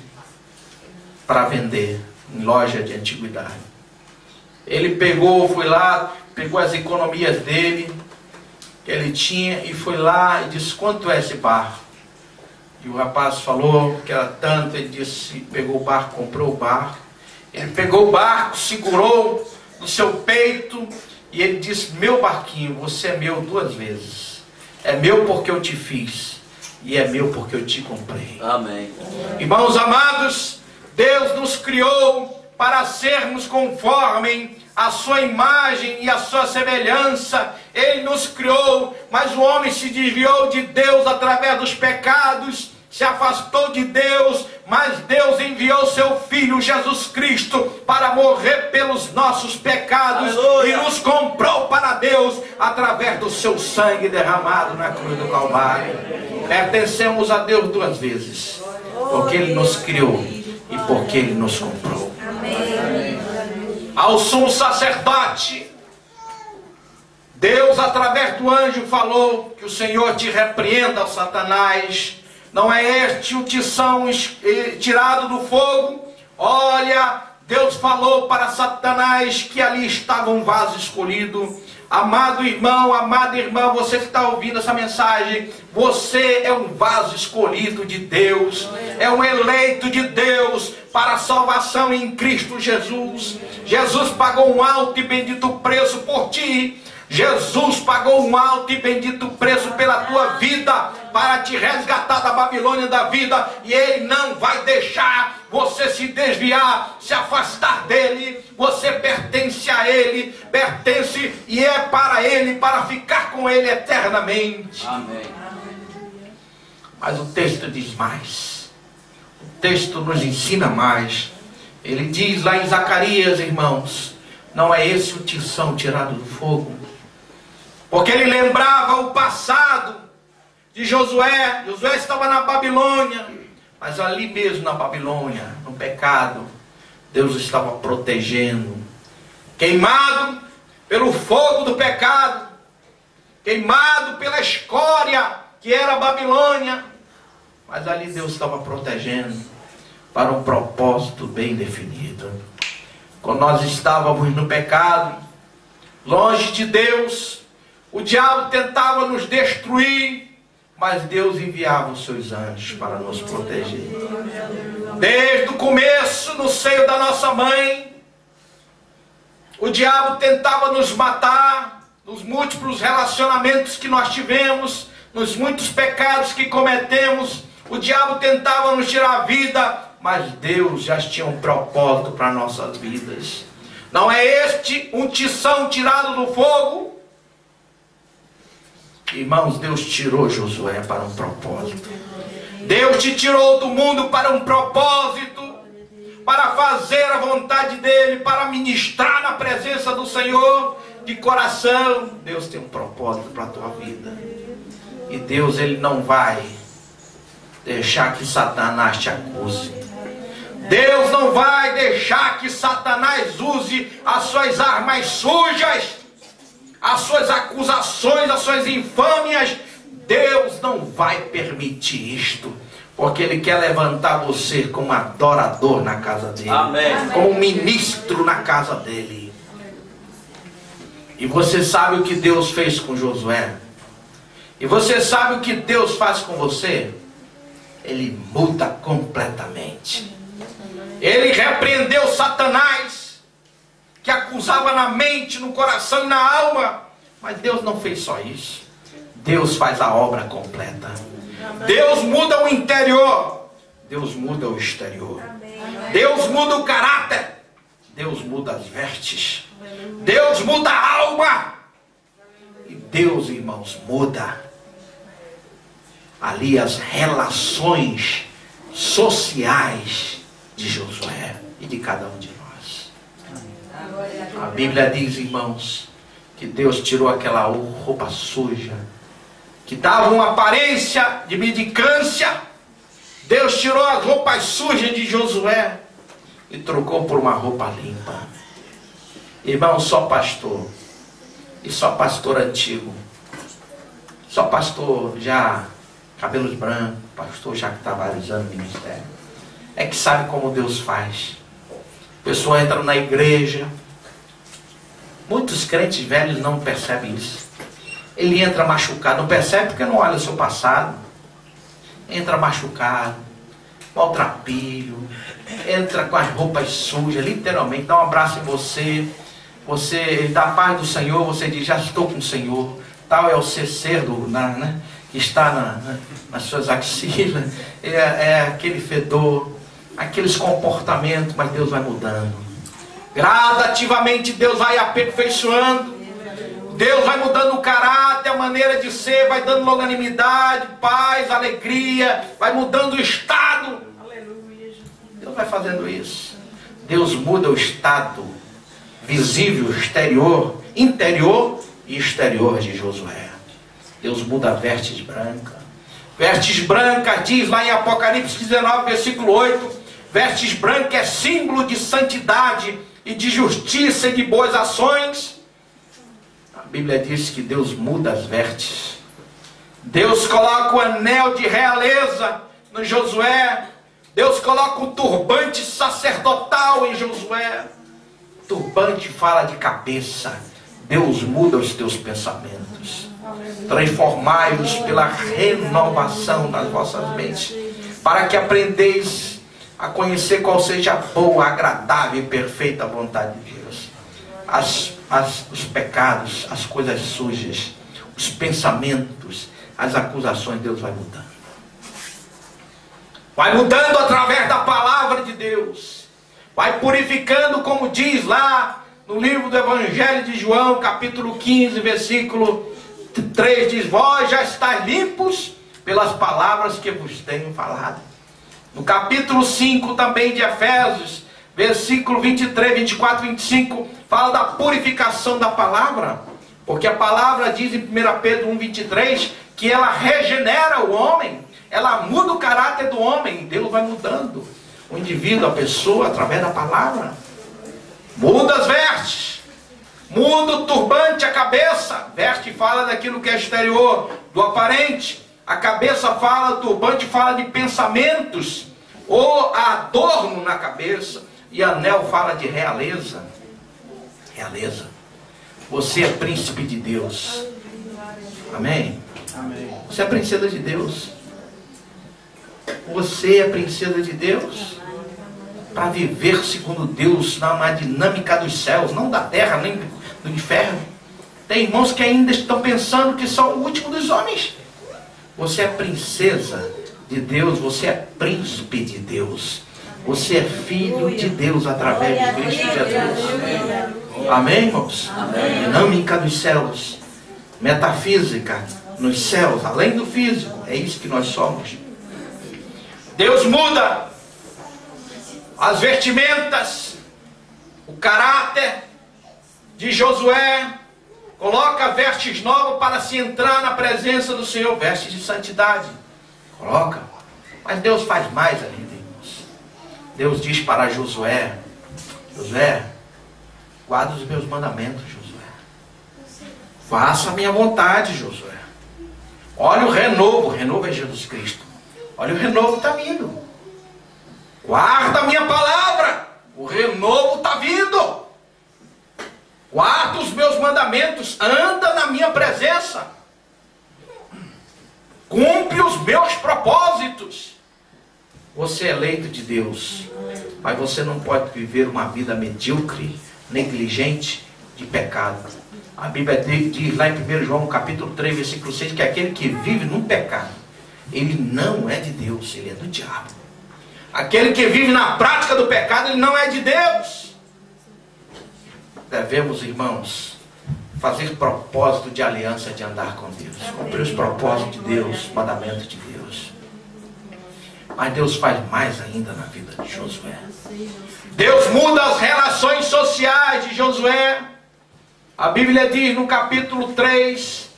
para vender, em loja de antiguidade. Ele foi lá, pegou as economias dele, que ele tinha, e foi lá e disse: quanto é esse barco? E o rapaz falou que era tanto. Ele disse, pegou o barco, comprou o barco. Ele pegou o barco, segurou no seu peito, e ele disse: meu barquinho, você é meu duas vezes. É meu porque eu te fiz, e é meu porque eu te comprei. Amém. Irmãos amados, Deus nos criou para sermos conforme a sua imagem e a sua semelhança. Ele nos criou, mas o homem se desviou de Deus através dos pecados, se afastou de Deus, mas Deus enviou seu Filho Filho Jesus Cristo para morrer pelos nossos pecados. Aleluia. E nos comprou para Deus através do seu sangue derramado na cruz do Calvário. Pertencemos a Deus duas vezes, porque Ele nos criou e porque Ele nos comprou. Ao sumo sacerdote, Deus através do anjo falou que o Senhor te repreenda, Satanás. Não é este o tição tirado do fogo? Olha, Deus falou para Satanás que ali estava um vaso escolhido. Amado irmão, amada irmã, você que está ouvindo essa mensagem, você é um vaso escolhido de Deus, é um eleito de Deus para a salvação em Cristo Jesus. Jesus pagou um alto e bendito preço por ti. Jesus pagou um alto e bendito preço pela tua vida, para te resgatar da Babilônia da vida, e Ele não vai deixar você se desviar, se afastar dEle. Você pertence a Ele, pertence e é para Ele, para ficar com Ele eternamente. Amém. Mas o texto diz mais, o texto nos ensina mais. Ele diz lá em Zacarias, irmãos, não é esse o tição tirado do fogo? Porque ele lembrava o passado de Josué. Josué estava na Babilônia, mas ali mesmo na Babilônia, no pecado, Deus estava protegendo. Queimado pelo fogo do pecado, queimado pela escória que era a Babilônia, mas ali Deus estava protegendo para um propósito bem definido. Quando nós estávamos no pecado, longe de Deus, o diabo tentava nos destruir, mas Deus enviava os seus anjos para nos proteger. Desde o começo, no seio da nossa mãe, o diabo tentava nos matar, nos múltiplos relacionamentos que nós tivemos, nos muitos pecados que cometemos. O diabo tentava nos tirar a vida, mas Deus já tinha um propósito para nossas vidas. Não é este um tição tirado do fogo? Irmãos, Deus tirou Josué para um propósito. Deus te tirou do mundo para um propósito, para fazer a vontade dEle, para ministrar na presença do Senhor de coração. Deus tem um propósito para a tua vida. E Deus, Ele não vai deixar que Satanás te acuse. Deus não vai deixar que Satanás use as suas armas sujas, as suas acusações, as suas infâmias. Deus não vai permitir isto, porque Ele quer levantar você como adorador na casa dEle. Amém. Como ministro na casa dEle. E você sabe o que Deus fez com Josué? E você sabe o que Deus faz com você? Ele muda completamente. Ele repreendeu Satanás, que acusava na mente, no coração e na alma. Mas Deus não fez só isso. Deus faz a obra completa. Deus muda o interior, Deus muda o exterior. Deus muda o caráter, Deus muda as vestes, Deus muda a alma. E Deus, irmãos, muda ali as relações sociais de Josué e de cada um de nós. A Bíblia diz, irmãos, que Deus tirou aquela roupa suja, que dava uma aparência de mendicância. Deus tirou as roupas sujas de Josué e trocou por uma roupa limpa. Irmão, só pastor, e só pastor antigo, só pastor já cabelos brancos, pastor já que está vários anos no ministério, é que sabe como Deus faz. A pessoa entra na igreja, muitos crentes velhos não percebem isso. Ele entra machucado, não percebe porque não olha o seu passado. Entra machucado, maltrapilho, entra com as roupas sujas, literalmente, dá um abraço em você, você dá a paz do Senhor, você diz, já estou com o Senhor. Tal é o cedo, né, que está nas suas axilas, é aquele fedor, aqueles comportamentos, mas Deus vai mudando. Gradativamente Deus vai aperfeiçoando. Deus vai mudando o caráter, a maneira de ser, vai dando longanimidade, paz, alegria, vai mudando o estado. Deus vai fazendo isso. Deus muda o estado visível, exterior, interior e exterior de Josué. Deus muda a vestes branca. Vestes brancas, diz lá em Apocalipse 19, versículo 8, vestes brancas é símbolo de santidade e de justiça e de boas ações. A Bíblia diz que Deus muda as vestes. Deus coloca o anel de realeza no Josué. Deus coloca o turbante sacerdotal em Josué. O turbante fala de cabeça. Deus muda os teus pensamentos. Transformai-os pela renovação das vossas mentes, para que aprendeis a conhecer qual seja a boa, agradável e perfeita vontade de Deus. Os pecados, as coisas sujas, os pensamentos, as acusações, Deus vai mudando. Vai mudando através da palavra de Deus. Vai purificando, como diz lá no livro do Evangelho de João, capítulo 15, versículo 3, diz: vós já estáis limpos pelas palavras que vos tenho falado. No capítulo 5 também de Efésios, versículo 23, 24, 25, fala da purificação da palavra. Porque a palavra diz em 1 Pedro 1, 23, que ela regenera o homem, ela muda o caráter do homem. Deus vai mudando o indivíduo, a pessoa, através da palavra. Muda as vestes, muda o turbante, a cabeça. Veste fala daquilo que é exterior, do aparente. A cabeça fala, o turbante fala de pensamentos, ou adorno na cabeça. E anel fala de realeza. Realeza. Você é príncipe de Deus. Amém? Amém. Você é princesa de Deus. Você é princesa de Deus. Para viver segundo Deus, na dinâmica dos céus, não da terra, nem do inferno. Tem irmãos que ainda estão pensando que são o último dos homens. Você é princesa de Deus, você é príncipe de Deus. Você é filho de Deus através de Cristo Jesus. Amém, irmãos? Amém. Dinâmica dos céus, metafísica nos céus, além do físico. É isso que nós somos. Deus muda as vestimentas, o caráter de Josué. Coloca vestes novas para se entrar na presença do Senhor, vestes de santidade. Coloca. Mas Deus faz mais ainda, irmãos. Deus diz para Josué: Josué, guarda os meus mandamentos, Josué. Faça a minha vontade, Josué. Olha o renovo é Jesus Cristo. Olha o renovo está vindo. Guarda a minha palavra, o renovo está vindo. Guarda os meus mandamentos, anda na minha presença, cumpre os meus propósitos. Você é eleito de Deus, mas você não pode viver uma vida medíocre, negligente, de pecado. A Bíblia diz lá em 1 João capítulo 3, versículo 6, que aquele que vive num pecado, ele não é de Deus, ele é do diabo. Aquele que vive na prática do pecado, ele não é de Deus. Devemos, irmãos, fazer propósito de aliança de andar com Deus. Cumprir os propósitos de Deus, os mandamentos de Deus. Mas Deus faz mais ainda na vida de Josué. Deus muda as relações sociais de Josué. A Bíblia diz no capítulo 3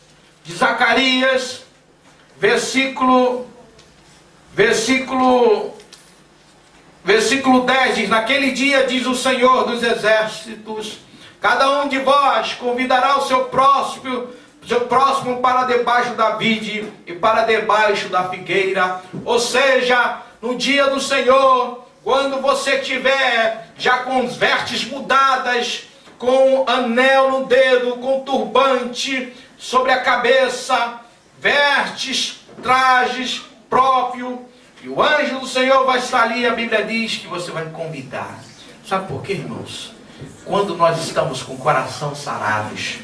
de Zacarias, versículo 10 diz: naquele dia, diz o Senhor dos exércitos, cada um de vós convidará o seu próximo para debaixo da vide e para debaixo da figueira. Ou seja, no dia do Senhor, quando você tiver já com as vestes mudadas, com anel no dedo, com turbante sobre a cabeça, vestes, trajes próprios, e o anjo do Senhor vai estar ali, a Bíblia diz que você vai convidar. Sabe por quê, irmãos? Quando nós estamos com o coração sarados,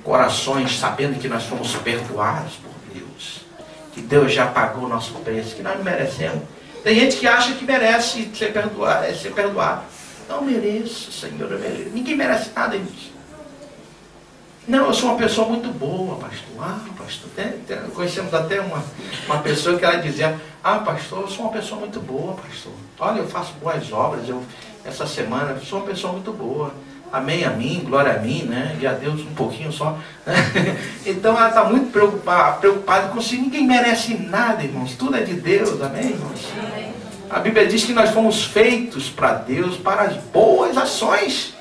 corações sabendo que nós fomos perdoados por Deus, que Deus já pagou o nosso preço, que nós não merecemos. Tem gente que acha que merece ser perdoado. Não mereço, Senhor, eu mereço. Ninguém merece nada, irmãos. Não, eu sou uma pessoa muito boa, pastor. Ah, pastor, conhecemos até uma pessoa que ela dizia, ah, pastor, eu sou uma pessoa muito boa, pastor. Olha, eu faço boas obras, essa semana eu sou uma pessoa muito boa. Amém a mim, glória a mim, né? E a Deus um pouquinho só. Então ela está muito preocupada com isso. Ninguém merece nada, irmãos. Tudo é de Deus, amém, irmãos? A Bíblia diz que nós fomos feitos para Deus, para as boas ações.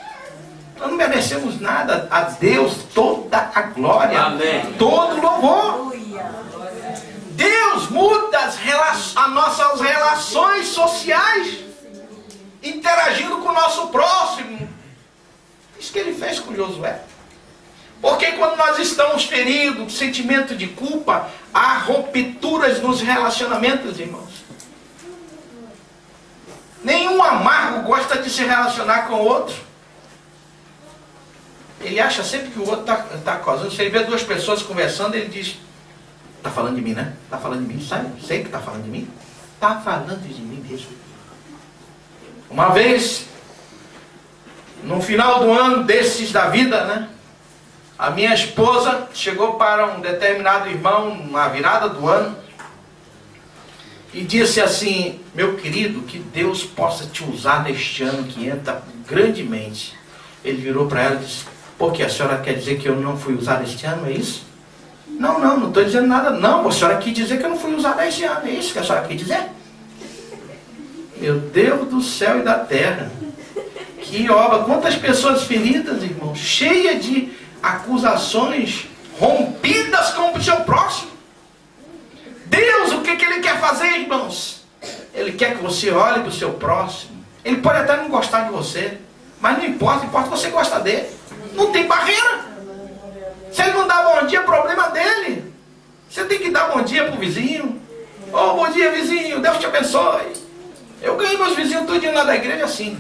Nós não merecemos nada. A Deus toda a glória, amém, todo louvor. Deus muda as nossas relações sociais, interagindo com o nosso próximo. Isso que ele fez com Josué. Porque quando nós estamos feridos, sentimento de culpa, há rupturas nos relacionamentos, irmãos. Nenhum amargo gosta de se relacionar com o outro. Ele acha sempre que o outro está causando. Se ele vê duas pessoas conversando, ele diz, está falando de mim, né? Está falando de mim, sabe? Sei que está falando de mim. Está falando de mim mesmo. Uma vez, no final do ano desses da vida, né? A minha esposa chegou para um determinado irmão, na virada do ano, e disse assim, meu querido, que Deus possa te usar neste ano que entra grandemente. Ele virou para ela e disse, por que a senhora quer dizer que eu não fui usado este ano, é isso? Não estou dizendo nada, não, a senhora quis dizer que eu não fui usado este ano, é isso que a senhora quis dizer? Meu Deus do céu e da terra, que obra, quantas pessoas feridas, irmão, cheias de acusações, rompidas com o seu próximo. Deus, o que Ele quer fazer, irmãos? Ele quer que você olhe para o seu próximo. Ele pode até não gostar de você, mas não importa, importa que você gosta dele. Não tem barreira. Se ele não dá bom dia, é problema dele. Você tem que dar bom dia para o vizinho. Oh, bom dia, vizinho, Deus te abençoe. Eu ganhei meus vizinhos tudinho lá da igreja assim.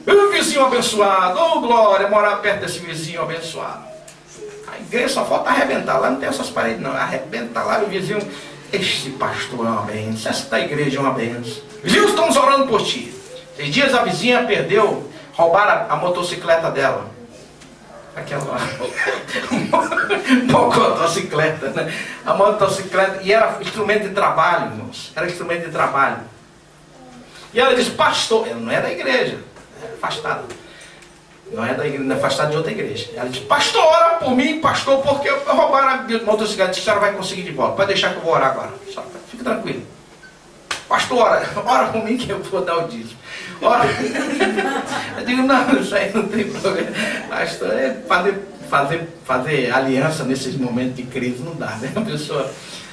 O vizinho abençoado, oh glória, morar perto desse vizinho abençoado. A igreja só falta arrebentar, lá não tem essas paredes não, arrebenta lá e o vizinho, este pastor é uma benção, essa da igreja é uma benção. Vizinhos, estamos orando por ti. Esses dias a vizinha perdeu, roubaram a motocicleta dela. Aquela motocicleta, né? A motocicleta, e era instrumento de trabalho, irmãos, era instrumento de trabalho. E ela disse, pastor, ela não é da igreja, é afastada. Não é da igreja, é afastada de outra igreja. Ela disse, pastor, ora por mim, pastor, porque roubaram a motocicleta, a senhora vai conseguir de volta. Pode deixar que eu vou orar agora. Fique tranquilo. Pastor, ora por mim que eu vou dar o dízimo. Ora. Eu digo, não, isso aí não tem problema. Pastor, fazer aliança nesses momentos de crise não dá, né? A pessoa.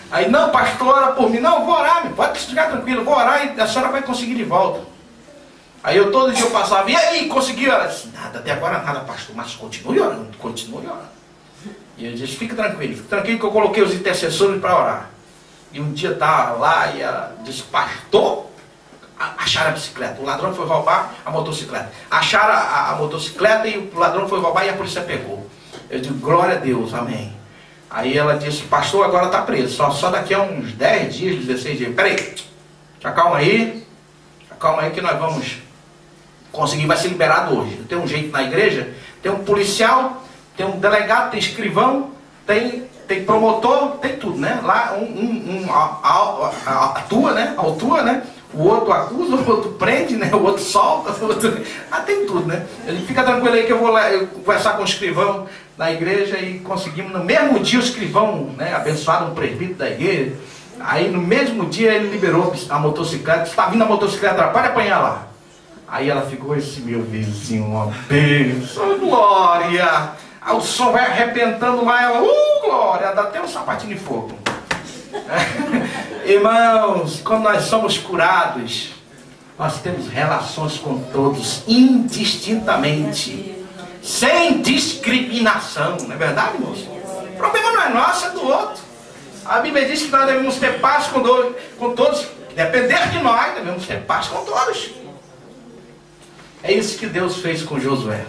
Aí, não, pastor, ora por mim. Não, vou orar, pode ficar tranquilo, vou orar e a senhora vai conseguir de volta. Aí todo dia eu passava, e aí, conseguiu? Ela disse, nada, até agora nada, pastor, mas continue orando, continue orando. E eu disse, fique tranquilo que eu coloquei os intercessores para orar. E um dia estava lá e ela disse, pastor, acharam a bicicleta, o ladrão foi roubar a motocicleta. Acharam a motocicleta e o ladrão foi roubar e a polícia pegou. Eu digo, glória a Deus, amém. Aí ela disse, pastor, agora está preso, só daqui a uns 10 dias, 16 dias. Peraí, acalma aí que nós vamos conseguir, vai ser liberado hoje. Tem um jeito na igreja, tem um policial, tem um delegado, tem escrivão, tem promotor, tem tudo, né? Lá atua, né? O outro acusa, o outro prende, né? O outro solta, o outro... tem tudo, né? Ele fica tranquilo aí que eu vou lá conversar com o escrivão na igreja e conseguimos, no mesmo dia o escrivão, né? Abençoado, um presbítero da igreja, aí no mesmo dia ele liberou a motocicleta, está vindo a motocicleta, pode apanhar lá. Aí ela ficou, esse meu vizinho, uma bênção, glória. Aí o som vai arrebentando lá, ela, glória, dá até um sapatinho de fogo. Irmãos, quando nós somos curados, nós temos relações com todos, indistintamente, sem discriminação, não é verdade, irmãos? O problema não é nosso, é do outro. A Bíblia diz que nós devemos ter paz com todos, depender de nós, devemos ter paz com todos. É isso que Deus fez com Josué.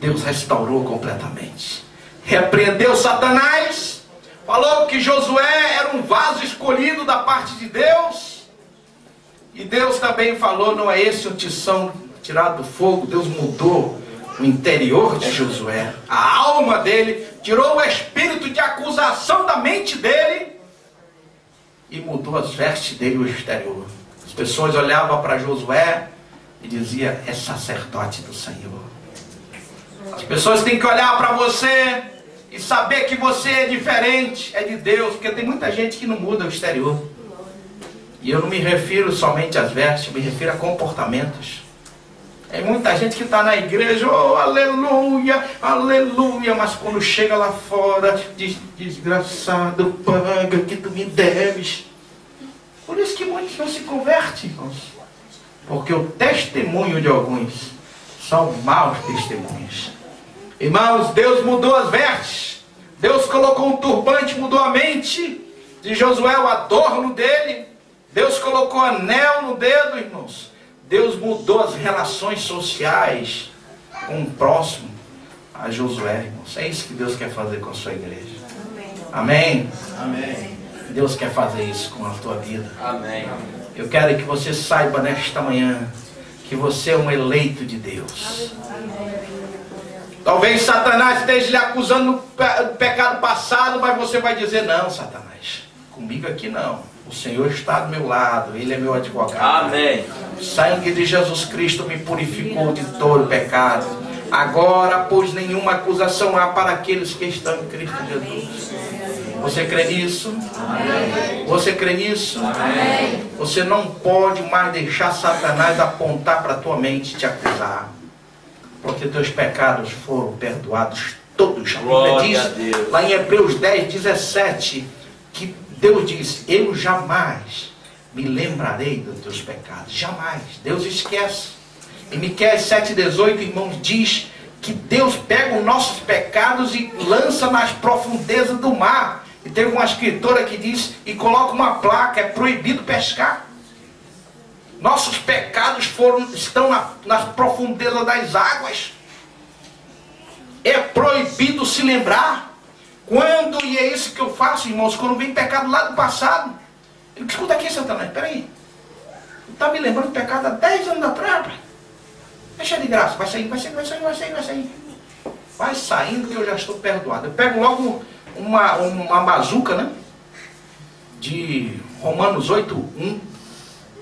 Deus restaurou completamente. Repreendeu Satanás. Falou que Josué era um vaso escolhido da parte de Deus. E Deus também falou, não é esse o tição tirado do fogo. Deus mudou no interior de Josué, a alma dele, tirou o espírito de acusação da mente dele e mudou as vestes dele, o exterior. As pessoas olhavam para Josué e diziam: é sacerdote do Senhor. As pessoas têm que olhar para você e saber que você é diferente, é de Deus, porque tem muita gente que não muda o exterior. E eu não me refiro somente às vestes, me refiro a comportamentos. Tem muita gente que está na igreja, oh, aleluia, aleluia, mas quando chega lá fora, diz: desgraçado, paga que tu me deves. Por isso que muitos não se convertem, irmãos. Porque o testemunho de alguns são maus testemunhos. Irmãos, Deus mudou as vestes. Deus colocou um turbante, mudou a mente de Josué, o adorno dele. Deus colocou anel no dedo, irmãos. Deus mudou as relações sociais com o próximo a Josué, irmãos. É isso que Deus quer fazer com a sua igreja. Amém? Amém. Deus quer fazer isso com a tua vida. Amém. Eu quero que você saiba nesta manhã que você é um eleito de Deus. Talvez Satanás esteja lhe acusando do pecado passado, mas você vai dizer: não, Satanás, comigo aqui não. O Senhor está do meu lado, Ele é meu advogado. Amém. O sangue de Jesus Cristo me purificou de todo pecado. Agora, pois, nenhuma acusação há para aqueles que estão em Cristo Jesus. Você crê nisso? Amém. Você crê nisso? Amém. Você não pode mais deixar Satanás apontar para a tua mente e te acusar. Porque teus pecados foram perdoados todos. A Bíblia diz, lá em Hebreus 10, 17, que Deus diz: eu jamais me lembrarei dos teus pecados. Jamais. Deus esquece. Em Miqueias 7,18, irmãos, diz que Deus pega os nossos pecados e lança nas profundezas do mar. E teve uma escritora que diz, e coloca uma placa: é proibido pescar. Nossos pecados estão nas profundezas das águas. É proibido se lembrar. Quando, e é isso que eu faço, irmãos, quando vem pecado lá do passado, eu digo: escuta aqui, Satanás, peraí, tu está me lembrando do pecado há 10 anos atrás, pai? Deixa de graça, vai sair. Vai saindo que eu já estou perdoado. Eu pego logo uma bazuca, né? De Romanos 8:1.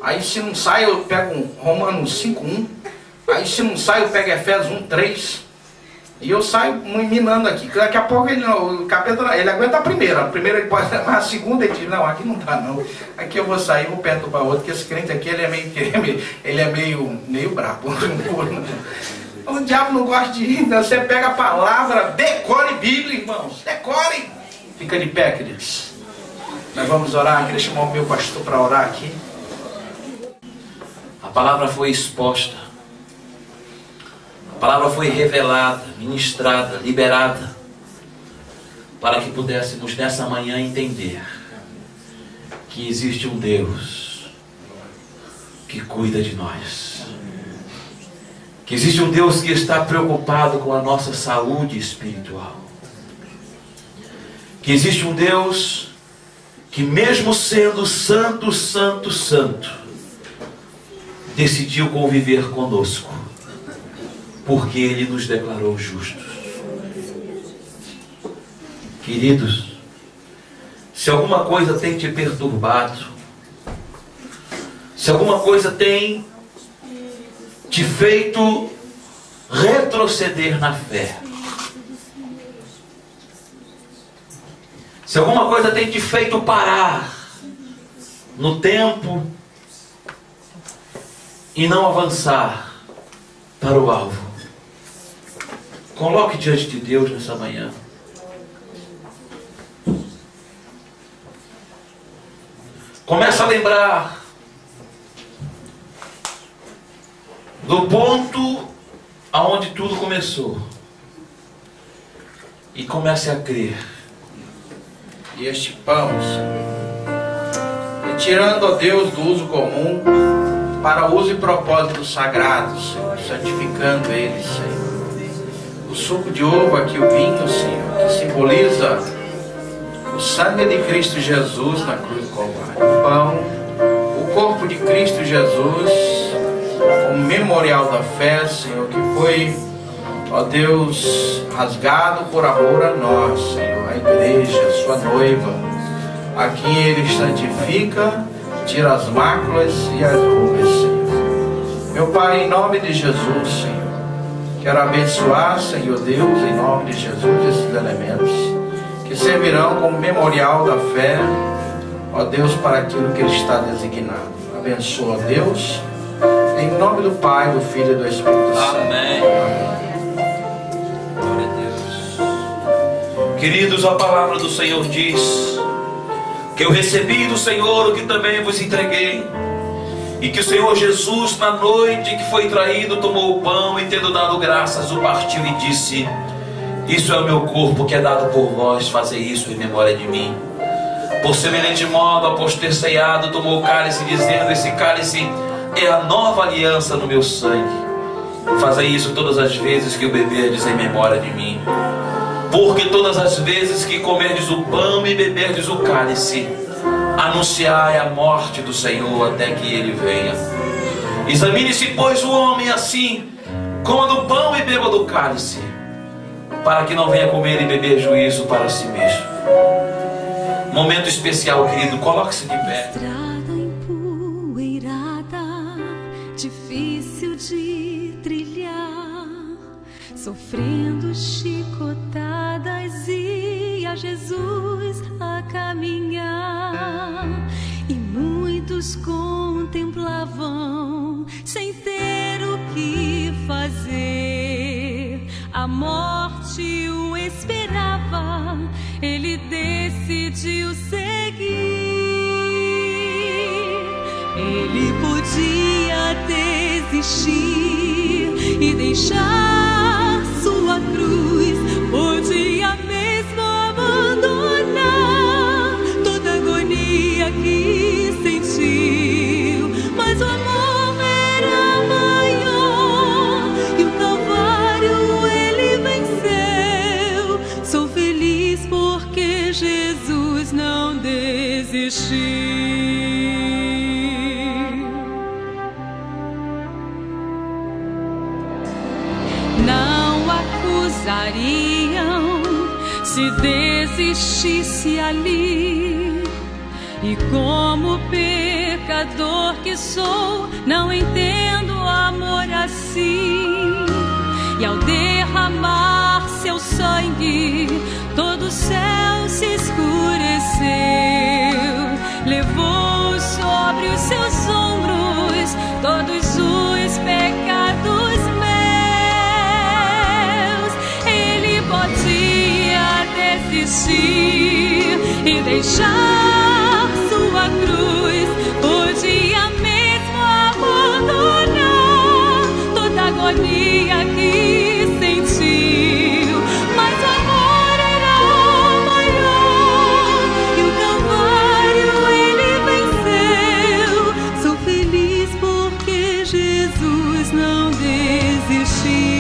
Aí se não sai, eu pego Romanos 5:1. Aí se não sai, eu pego Efésios 1:3. E eu saio minando aqui. Daqui a pouco o capeta, ele aguenta a primeira ele pode, mas a segunda ele diz: não, aqui não dá não. Aqui eu vou sair, vou perturbar outro, porque esse crente aqui ele é meio brabo. O diabo não gosta de rir, né? Você pega a palavra, decore Bíblia, irmãos, decore. Fica de pé, queridos. Nós vamos orar. Queria chamar o meu pastor para orar aqui. A palavra foi exposta. A palavra foi revelada, ministrada, liberada, para que pudéssemos nessa manhã entender que existe um Deus que cuida de nós, que existe um Deus que está preocupado com a nossa saúde espiritual, que existe um Deus que, mesmo sendo santo, santo, santo, decidiu conviver conosco, porque Ele nos declarou justos. Queridos, se alguma coisa tem te perturbado, se alguma coisa tem te feito retroceder na fé, se alguma coisa tem te feito parar no tempo e não avançar para o alvo, coloque diante de Deus nessa manhã. Começa a lembrar do ponto aonde tudo começou. E comece a crer. E este pão, Senhor, retirando, ó Deus, do uso comum para uso e propósito sagrado, Senhor, santificando ele, Senhor. O suco de uva aqui, o vinho, Senhor, que simboliza o sangue de Cristo Jesus na cruz do Calvário. O pão, o corpo de Cristo Jesus, o memorial da fé, Senhor, que foi ó Deus, rasgado por amor a nós, Senhor, a igreja, a sua noiva. Aqui Ele santifica, tira as máculas e as rugas, Senhor. Meu Pai, em nome de Jesus, Senhor, quero abençoar, Senhor Deus, em nome de Jesus, esses elementos que servirão como memorial da fé, ó Deus, para aquilo que Ele está designado. Abençoa, Deus, em nome do Pai, do Filho e do Espírito Santo. Amém. Glória a Deus. Queridos, a palavra do Senhor diz que eu recebi do Senhor o que também vos entreguei, e que o Senhor Jesus, na noite que foi traído, tomou o pão e, tendo dado graças, o partiu e disse: isso é o meu corpo que é dado por vós, fazei isso em memória de mim. Por semelhante modo, após ter ceado, tomou o cálice, dizendo: esse cálice é a nova aliança no meu sangue. Fazei isso todas as vezes que o beberdes em memória de mim. Porque todas as vezes que comerdes o pão e beberdes o cálice, anunciai a morte do Senhor até que Ele venha. Examine-se, pois, o homem assim, coma do pão e beba do cálice, para que não venha comer e beber juízo para si mesmo. Momento especial, querido, coloque-se de pé. Estrada empoeirada, difícil de trilhar, sofrendo chicotadas, e a Jesus a caminhar. E muitos contemplavam, sem ter o que fazer. A morte o esperava, ele decidiu seguir. Ele podia desistir e deixar sua cruz, podia mesmo abandonar toda a agonia que sentiu, mas o amor era maior e o Calvário ele venceu. Sou feliz porque Jesus não desistiu. Não acusariam se desistisse ali. E como pecador que sou, não entendo amor assim. E ao derramar seu sangue, todo o céu se escureceu. Levou sobre os seus ombros todos os pecados meus. Ele podia desistir e deixar sua cruz, podia mesmo abandonar toda a agonia que sentiu, mas o amor era maior e o Calvário ele venceu. Sou feliz porque Jesus não desistiu.